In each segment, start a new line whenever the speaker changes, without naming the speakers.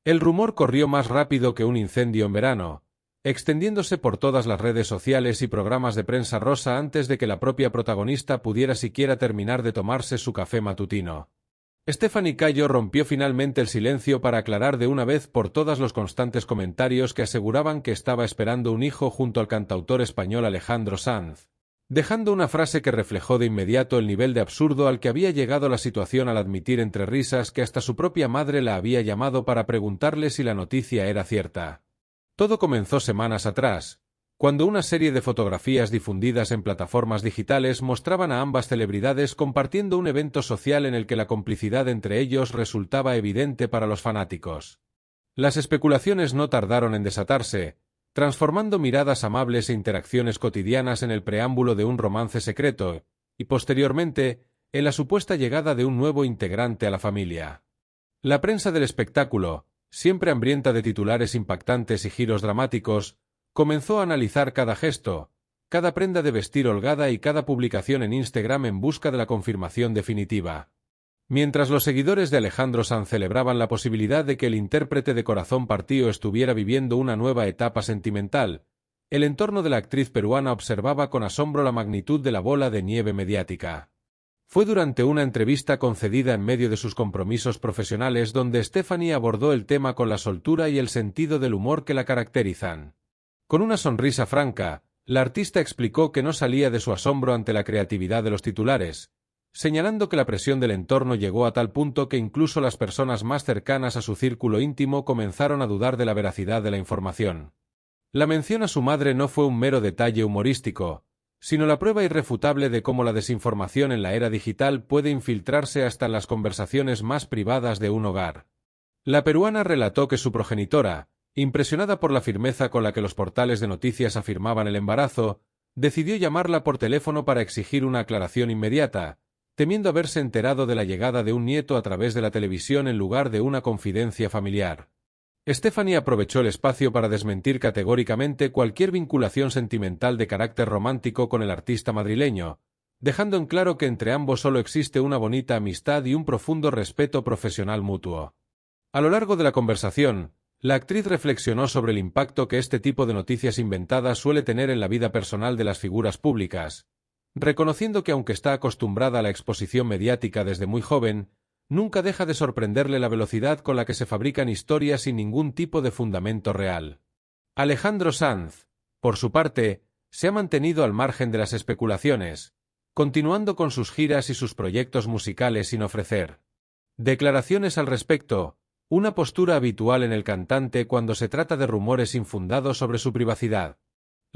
El rumor corrió más rápido que un incendio en verano, extendiéndose por todas las redes sociales y programas de prensa rosa antes de que la propia protagonista pudiera siquiera terminar de tomarse su café matutino. Stephanie Cayo rompió finalmente el silencio para aclarar de una vez por todas los constantes comentarios que aseguraban que estaba esperando un hijo junto al cantautor español Alejandro Sanz, dejando una frase que reflejó de inmediato el nivel de absurdo al que había llegado la situación al admitir entre risas que hasta su propia madre la había llamado para preguntarle si la noticia era cierta. Todo comenzó semanas atrás, cuando una serie de fotografías difundidas en plataformas digitales mostraban a ambas celebridades compartiendo un evento social en el que la complicidad entre ellos resultaba evidente para los fanáticos. Las especulaciones no tardaron en desatarse, transformando miradas amables e interacciones cotidianas en el preámbulo de un romance secreto, y posteriormente, en la supuesta llegada de un nuevo integrante a la familia. La prensa del espectáculo, siempre hambrienta de titulares impactantes y giros dramáticos, comenzó a analizar cada gesto, cada prenda de vestir holgada y cada publicación en Instagram en busca de la confirmación definitiva. Mientras los seguidores de Alejandro Sanz celebraban la posibilidad de que el intérprete de Corazón Partido estuviera viviendo una nueva etapa sentimental, el entorno de la actriz peruana observaba con asombro la magnitud de la bola de nieve mediática. Fue durante una entrevista concedida en medio de sus compromisos profesionales donde Stephanie abordó el tema con la soltura y el sentido del humor que la caracterizan. Con una sonrisa franca, la artista explicó que no salía de su asombro ante la creatividad de los titulares, señalando que la presión del entorno llegó a tal punto que incluso las personas más cercanas a su círculo íntimo comenzaron a dudar de la veracidad de la información. La mención a su madre no fue un mero detalle humorístico, sino la prueba irrefutable de cómo la desinformación en la era digital puede infiltrarse hasta en las conversaciones más privadas de un hogar. La peruana relató que su progenitora, impresionada por la firmeza con la que los portales de noticias afirmaban el embarazo, decidió llamarla por teléfono para exigir una aclaración inmediata, temiendo haberse enterado de la llegada de un nieto a través de la televisión en lugar de una confidencia familiar. Stephanie aprovechó el espacio para desmentir categóricamente cualquier vinculación sentimental de carácter romántico con el artista madrileño, dejando en claro que entre ambos solo existe una bonita amistad y un profundo respeto profesional mutuo. A lo largo de la conversación, la actriz reflexionó sobre el impacto que este tipo de noticias inventadas suele tener en la vida personal de las figuras públicas, reconociendo que aunque está acostumbrada a la exposición mediática desde muy joven, nunca deja de sorprenderle la velocidad con la que se fabrican historias sin ningún tipo de fundamento real. Alejandro Sanz, por su parte, se ha mantenido al margen de las especulaciones, continuando con sus giras y sus proyectos musicales sin ofrecer declaraciones al respecto, una postura habitual en el cantante cuando se trata de rumores infundados sobre su privacidad.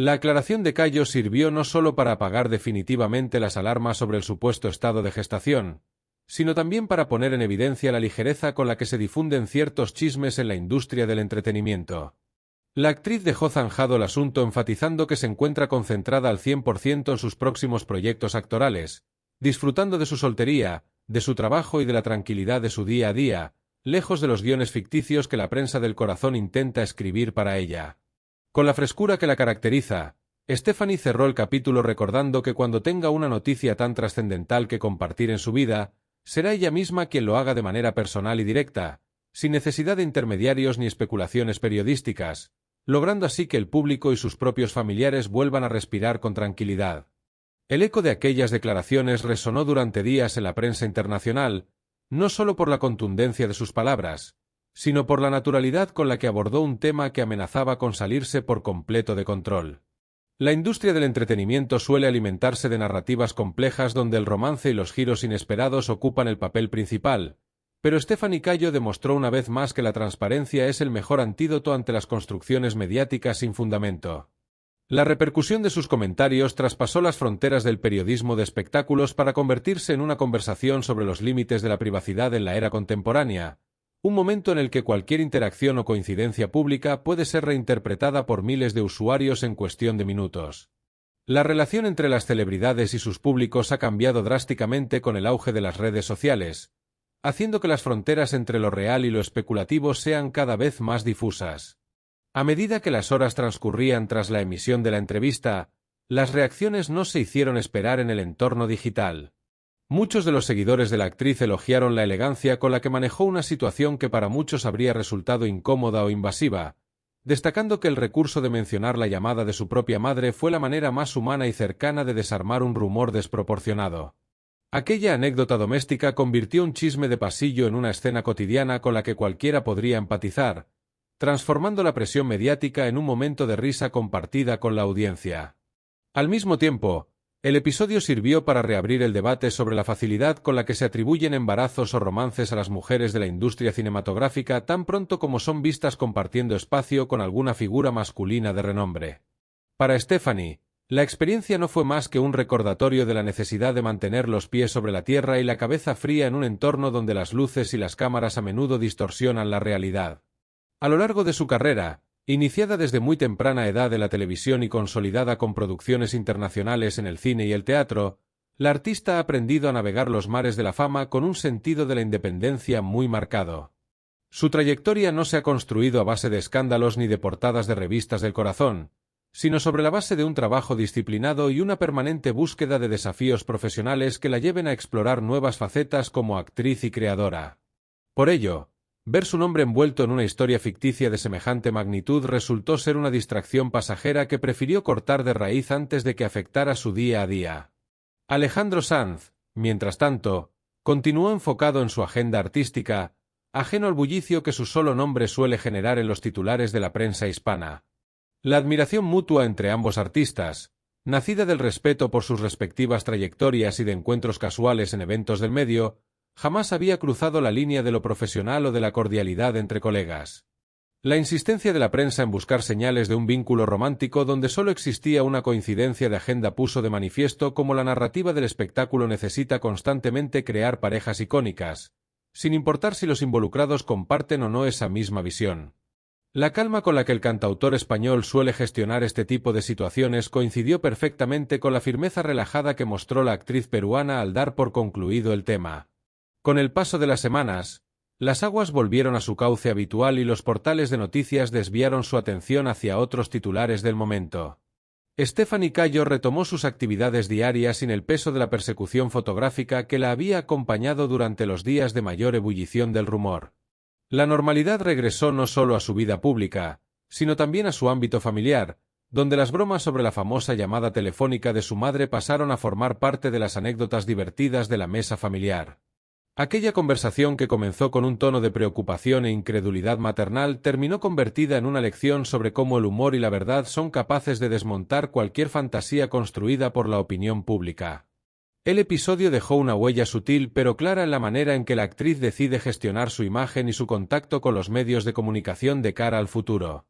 La aclaración de Cayo sirvió no solo para apagar definitivamente las alarmas sobre el supuesto estado de gestación, sino también para poner en evidencia la ligereza con la que se difunden ciertos chismes en la industria del entretenimiento. La actriz dejó zanjado el asunto enfatizando que se encuentra concentrada al 100% en sus próximos proyectos actorales, disfrutando de su soltería, de su trabajo y de la tranquilidad de su día a día, lejos de los guiones ficticios que la prensa del corazón intenta escribir para ella. Con la frescura que la caracteriza, Stephanie cerró el capítulo recordando que cuando tenga una noticia tan trascendental que compartir en su vida, será ella misma quien lo haga de manera personal y directa, sin necesidad de intermediarios ni especulaciones periodísticas, logrando así que el público y sus propios familiares vuelvan a respirar con tranquilidad. El eco de aquellas declaraciones resonó durante días en la prensa internacional, no solo por la contundencia de sus palabras, sino por la naturalidad con la que abordó un tema que amenazaba con salirse por completo de control. La industria del entretenimiento suele alimentarse de narrativas complejas donde el romance y los giros inesperados ocupan el papel principal, pero Stephanie Cayo demostró una vez más que la transparencia es el mejor antídoto ante las construcciones mediáticas sin fundamento. La repercusión de sus comentarios traspasó las fronteras del periodismo de espectáculos para convertirse en una conversación sobre los límites de la privacidad en la era contemporánea, un momento en el que cualquier interacción o coincidencia pública puede ser reinterpretada por miles de usuarios en cuestión de minutos. La relación entre las celebridades y sus públicos ha cambiado drásticamente con el auge de las redes sociales, haciendo que las fronteras entre lo real y lo especulativo sean cada vez más difusas. A medida que las horas transcurrían tras la emisión de la entrevista, las reacciones no se hicieron esperar en el entorno digital. Muchos de los seguidores de la actriz elogiaron la elegancia con la que manejó una situación que para muchos habría resultado incómoda o invasiva, destacando que el recurso de mencionar la llamada de su propia madre fue la manera más humana y cercana de desarmar un rumor desproporcionado. Aquella anécdota doméstica convirtió un chisme de pasillo en una escena cotidiana con la que cualquiera podría empatizar, transformando la presión mediática en un momento de risa compartida con la audiencia. Al mismo tiempo, el episodio sirvió para reabrir el debate sobre la facilidad con la que se atribuyen embarazos o romances a las mujeres de la industria cinematográfica tan pronto como son vistas compartiendo espacio con alguna figura masculina de renombre. Para Stephanie, la experiencia no fue más que un recordatorio de la necesidad de mantener los pies sobre la tierra y la cabeza fría en un entorno donde las luces y las cámaras a menudo distorsionan la realidad. A lo largo de su carrera, iniciada desde muy temprana edad en la televisión y consolidada con producciones internacionales en el cine y el teatro, la artista ha aprendido a navegar los mares de la fama con un sentido de la independencia muy marcado. Su trayectoria no se ha construido a base de escándalos ni de portadas de revistas del corazón, sino sobre la base de un trabajo disciplinado y una permanente búsqueda de desafíos profesionales que la lleven a explorar nuevas facetas como actriz y creadora. Por ello, ver su nombre envuelto en una historia ficticia de semejante magnitud resultó ser una distracción pasajera que prefirió cortar de raíz antes de que afectara su día a día. Alejandro Sanz, mientras tanto, continuó enfocado en su agenda artística, ajeno al bullicio que su solo nombre suele generar en los titulares de la prensa hispana. La admiración mutua entre ambos artistas, nacida del respeto por sus respectivas trayectorias y de encuentros casuales en eventos del medio, jamás había cruzado la línea de lo profesional o de la cordialidad entre colegas. La insistencia de la prensa en buscar señales de un vínculo romántico donde solo existía una coincidencia de agenda puso de manifiesto cómo la narrativa del espectáculo necesita constantemente crear parejas icónicas, sin importar si los involucrados comparten o no esa misma visión. La calma con la que el cantautor español suele gestionar este tipo de situaciones coincidió perfectamente con la firmeza relajada que mostró la actriz peruana al dar por concluido el tema. Con el paso de las semanas, las aguas volvieron a su cauce habitual y los portales de noticias desviaron su atención hacia otros titulares del momento. Stephanie Cayo retomó sus actividades diarias sin el peso de la persecución fotográfica que la había acompañado durante los días de mayor ebullición del rumor. La normalidad regresó no solo a su vida pública, sino también a su ámbito familiar, donde las bromas sobre la famosa llamada telefónica de su madre pasaron a formar parte de las anécdotas divertidas de la mesa familiar. Aquella conversación que comenzó con un tono de preocupación e incredulidad maternal terminó convertida en una lección sobre cómo el humor y la verdad son capaces de desmontar cualquier fantasía construida por la opinión pública. El episodio dejó una huella sutil pero clara en la manera en que la actriz decide gestionar su imagen y su contacto con los medios de comunicación de cara al futuro.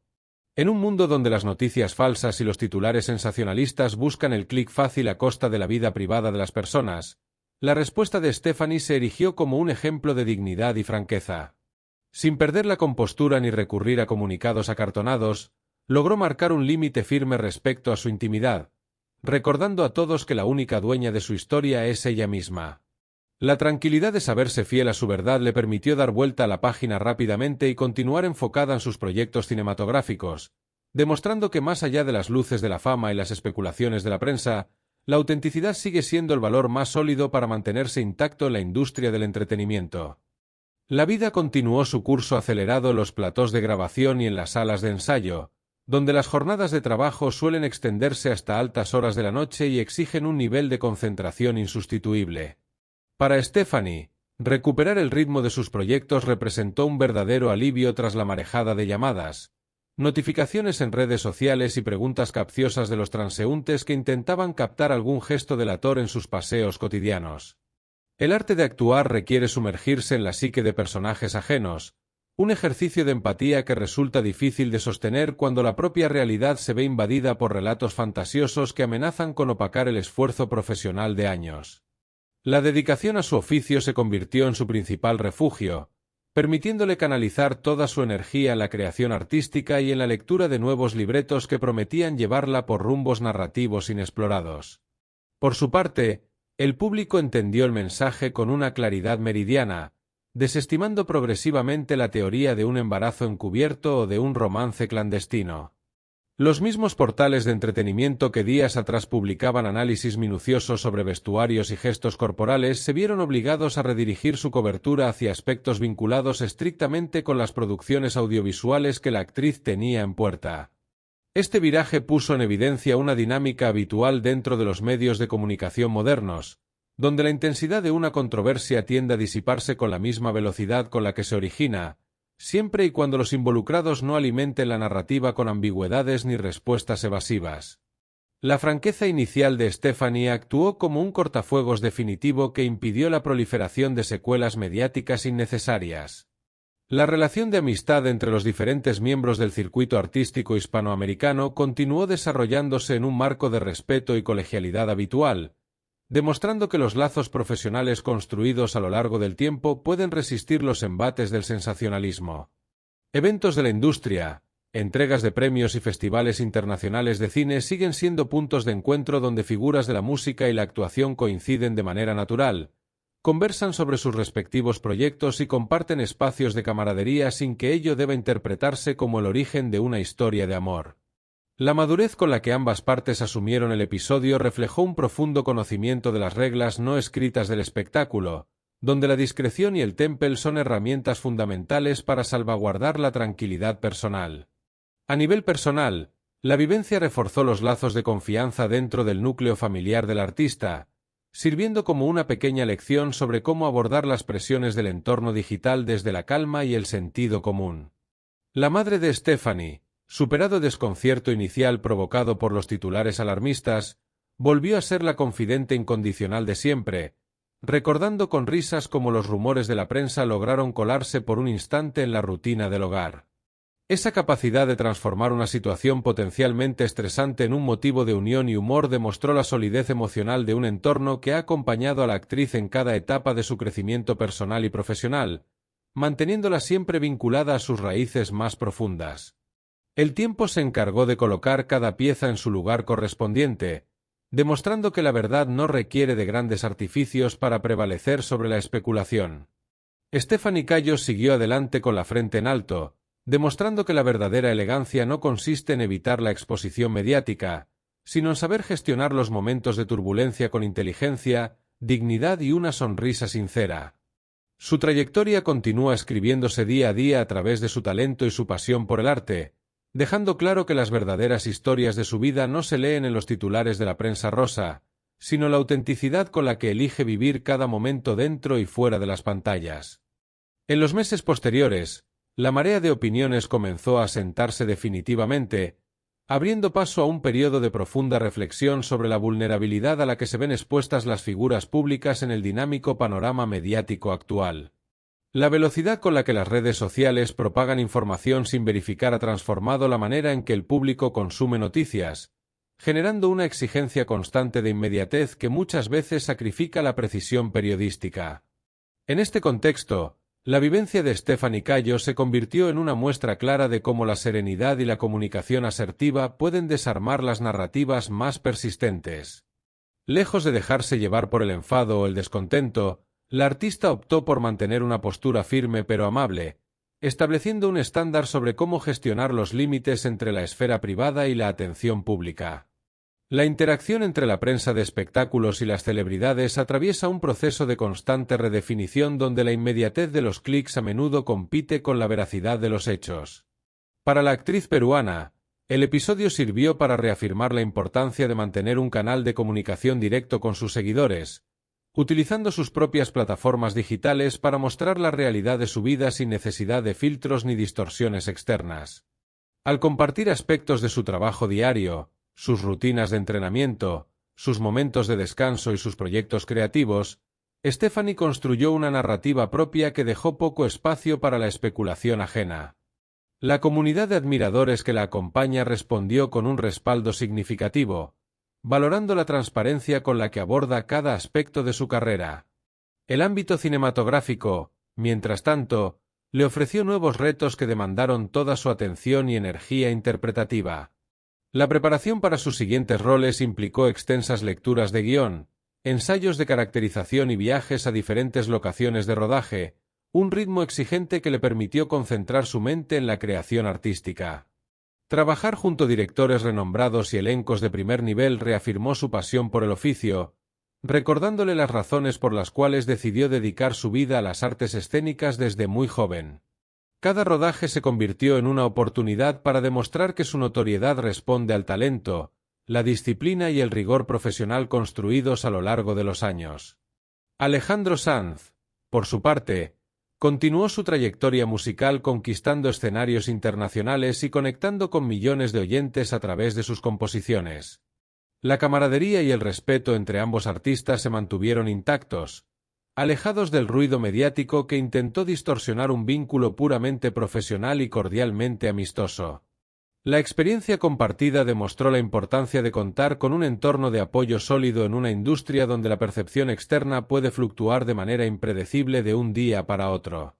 En un mundo donde las noticias falsas y los titulares sensacionalistas buscan el clic fácil a costa de la vida privada de las personas, la respuesta de Stephanie se erigió como un ejemplo de dignidad y franqueza. Sin perder la compostura ni recurrir a comunicados acartonados, logró marcar un límite firme respecto a su intimidad, recordando a todos que la única dueña de su historia es ella misma. La tranquilidad de saberse fiel a su verdad le permitió dar vuelta a la página rápidamente y continuar enfocada en sus proyectos cinematográficos, demostrando que más allá de las luces de la fama y las especulaciones de la prensa, la autenticidad sigue siendo el valor más sólido para mantenerse intacto en la industria del entretenimiento. La vida continuó su curso acelerado en los platós de grabación y en las salas de ensayo, donde las jornadas de trabajo suelen extenderse hasta altas horas de la noche y exigen un nivel de concentración insustituible. Para Stephanie, recuperar el ritmo de sus proyectos representó un verdadero alivio tras la marejada de llamadas, notificaciones en redes sociales y preguntas capciosas de los transeúntes que intentaban captar algún gesto delator en sus paseos cotidianos. El arte de actuar requiere sumergirse en la psique de personajes ajenos, un ejercicio de empatía que resulta difícil de sostener cuando la propia realidad se ve invadida por relatos fantasiosos que amenazan con opacar el esfuerzo profesional de años. La dedicación a su oficio se convirtió en su principal refugio, permitiéndole canalizar toda su energía en la creación artística y en la lectura de nuevos libretos que prometían llevarla por rumbos narrativos inexplorados. Por su parte, el público entendió el mensaje con una claridad meridiana, desestimando progresivamente la teoría de un embarazo encubierto o de un romance clandestino. Los mismos portales de entretenimiento que días atrás publicaban análisis minuciosos sobre vestuarios y gestos corporales se vieron obligados a redirigir su cobertura hacia aspectos vinculados estrictamente con las producciones audiovisuales que la actriz tenía en puerta. Este viraje puso en evidencia una dinámica habitual dentro de los medios de comunicación modernos, donde la intensidad de una controversia tiende a disiparse con la misma velocidad con la que se origina, siempre y cuando los involucrados no alimenten la narrativa con ambigüedades ni respuestas evasivas. La franqueza inicial de Stephanie actuó como un cortafuegos definitivo que impidió la proliferación de secuelas mediáticas innecesarias. La relación de amistad entre los diferentes miembros del circuito artístico hispanoamericano continuó desarrollándose en un marco de respeto y colegialidad habitual, demostrando que los lazos profesionales construidos a lo largo del tiempo pueden resistir los embates del sensacionalismo. Eventos de la industria, entregas de premios y festivales internacionales de cine siguen siendo puntos de encuentro donde figuras de la música y la actuación coinciden de manera natural, conversan sobre sus respectivos proyectos y comparten espacios de camaradería sin que ello deba interpretarse como el origen de una historia de amor. La madurez con la que ambas partes asumieron el episodio reflejó un profundo conocimiento de las reglas no escritas del espectáculo, donde la discreción y el temple son herramientas fundamentales para salvaguardar la tranquilidad personal. A nivel personal, la vivencia reforzó los lazos de confianza dentro del núcleo familiar del artista, sirviendo como una pequeña lección sobre cómo abordar las presiones del entorno digital desde la calma y el sentido común. La madre de Stephanie, superado el desconcierto inicial provocado por los titulares alarmistas, volvió a ser la confidente incondicional de siempre, recordando con risas cómo los rumores de la prensa lograron colarse por un instante en la rutina del hogar. Esa capacidad de transformar una situación potencialmente estresante en un motivo de unión y humor demostró la solidez emocional de un entorno que ha acompañado a la actriz en cada etapa de su crecimiento personal y profesional, manteniéndola siempre vinculada a sus raíces más profundas. El tiempo se encargó de colocar cada pieza en su lugar correspondiente, demostrando que la verdad no requiere de grandes artificios para prevalecer sobre la especulación. Stephanie Cayo siguió adelante con la frente en alto, demostrando que la verdadera elegancia no consiste en evitar la exposición mediática, sino en saber gestionar los momentos de turbulencia con inteligencia, dignidad y una sonrisa sincera. Su trayectoria continúa escribiéndose día a día a través de su talento y su pasión por el arte, dejando claro que las verdaderas historias de su vida no se leen en los titulares de la prensa rosa, sino la autenticidad con la que elige vivir cada momento dentro y fuera de las pantallas. En los meses posteriores, la marea de opiniones comenzó a asentarse definitivamente, abriendo paso a un periodo de profunda reflexión sobre la vulnerabilidad a la que se ven expuestas las figuras públicas en el dinámico panorama mediático actual. La velocidad con la que las redes sociales propagan información sin verificar ha transformado la manera en que el público consume noticias, generando una exigencia constante de inmediatez que muchas veces sacrifica la precisión periodística. En este contexto, la vivencia de Stephanie Cayo se convirtió en una muestra clara de cómo la serenidad y la comunicación asertiva pueden desarmar las narrativas más persistentes. Lejos de dejarse llevar por el enfado o el descontento, la artista optó por mantener una postura firme pero amable, estableciendo un estándar sobre cómo gestionar los límites entre la esfera privada y la atención pública. La interacción entre la prensa de espectáculos y las celebridades atraviesa un proceso de constante redefinición donde la inmediatez de los clics a menudo compite con la veracidad de los hechos. Para la actriz peruana, el episodio sirvió para reafirmar la importancia de mantener un canal de comunicación directo con sus seguidores, utilizando sus propias plataformas digitales para mostrar la realidad de su vida sin necesidad de filtros ni distorsiones externas. Al compartir aspectos de su trabajo diario, sus rutinas de entrenamiento, sus momentos de descanso y sus proyectos creativos, Stephanie construyó una narrativa propia que dejó poco espacio para la especulación ajena. La comunidad de admiradores que la acompaña respondió con un respaldo significativo, valorando la transparencia con la que aborda cada aspecto de su carrera. El ámbito cinematográfico, mientras tanto, le ofreció nuevos retos que demandaron toda su atención y energía interpretativa. La preparación para sus siguientes roles implicó extensas lecturas de guión, ensayos de caracterización y viajes a diferentes locaciones de rodaje, un ritmo exigente que le permitió concentrar su mente en la creación artística. Trabajar junto a directores renombrados y elencos de primer nivel reafirmó su pasión por el oficio, recordándole las razones por las cuales decidió dedicar su vida a las artes escénicas desde muy joven. Cada rodaje se convirtió en una oportunidad para demostrar que su notoriedad responde al talento, la disciplina y el rigor profesional construidos a lo largo de los años. Alejandro Sanz, por su parte, continuó su trayectoria musical conquistando escenarios internacionales y conectando con millones de oyentes a través de sus composiciones. La camaradería y el respeto entre ambos artistas se mantuvieron intactos, alejados del ruido mediático que intentó distorsionar un vínculo puramente profesional y cordialmente amistoso. La experiencia compartida demostró la importancia de contar con un entorno de apoyo sólido en una industria donde la percepción externa puede fluctuar de manera impredecible de un día para otro.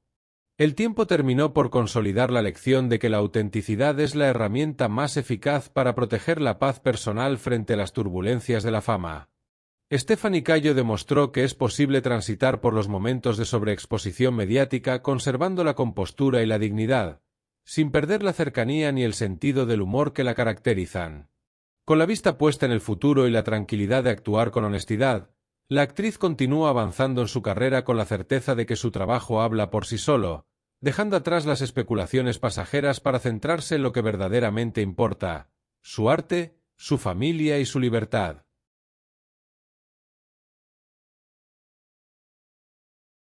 El tiempo terminó por consolidar la lección de que la autenticidad es la herramienta más eficaz para proteger la paz personal frente a las turbulencias de la fama. Stephanie Cayo demostró que es posible transitar por los momentos de sobreexposición mediática conservando la compostura y la dignidad, sin perder la cercanía ni el sentido del humor que la caracterizan. Con la vista puesta en el futuro y la tranquilidad de actuar con honestidad, la actriz continúa avanzando en su carrera con la certeza de que su trabajo habla por sí solo, dejando atrás las especulaciones pasajeras para centrarse en lo que verdaderamente importa: su arte, su familia y su libertad.